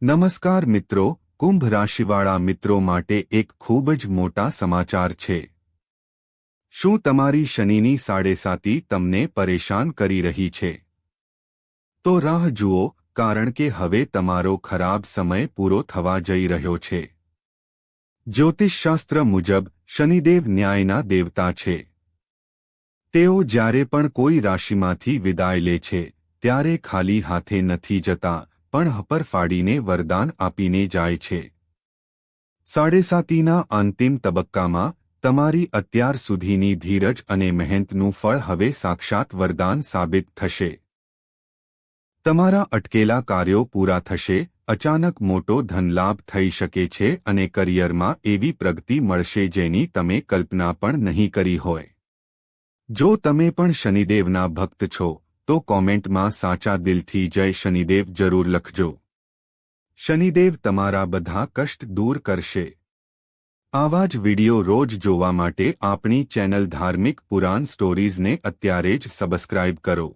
નમસ્કાર મિત્રો, કુંભ રાશિવાળા મિત્રો માટે એક ખૂબ જ મોટા સમાચાર છે। શું તમારી શનિની સાડેસાતી તમને પરેશાન કરી રહી છે? તો રાહ જુઓ, કારણ કે હવે તમારો ખરાબ સમય પૂરો થવા જઈ રહ્યો છે। જ્યોતિષશાસ્ત્ર મુજબ શનિદેવ ન્યાયના દેવતા છે। તેઓ જ્યારે પણ કોઈ રાશિમાંથી વિદાય લે છે ત્યારે ખાલી હાથે નથી જતા, પણ હપર ફાડીને વરદાન આપીને જાય છે। સાડેસાતીના અંતિમ તબક્કામાં તમારી અત્યાર સુધીની ધીરજ અને મહેનતનું ફળ હવે સાક્ષાત વરદાન સાબિત થશે। તમારા અટકેલા કાર્યો પૂરા થશે, અચાનક મોટો ધનલાભ થઈ શકે છે અને કરિયરમાં એવી પ્રગતિ મળશે જેની તમે કલ્પના પણ નહીં કરી હોય। જો તમે પણ શનિદેવના ભક્ત છો તો કોમેન્ટમાં સાચા દિલથી જય શનિદેવ જરૂર લખજો। શનિદેવ તમારા બધા કષ્ટ દૂર કરશે। આવા જ વિડિયો રોજ જોવા માટે આપણી ચેનલ ધાર્મિક પુરાણ સ્ટોરીઝને અત્યારે જ સબસ્ક્રાઇબ કરો।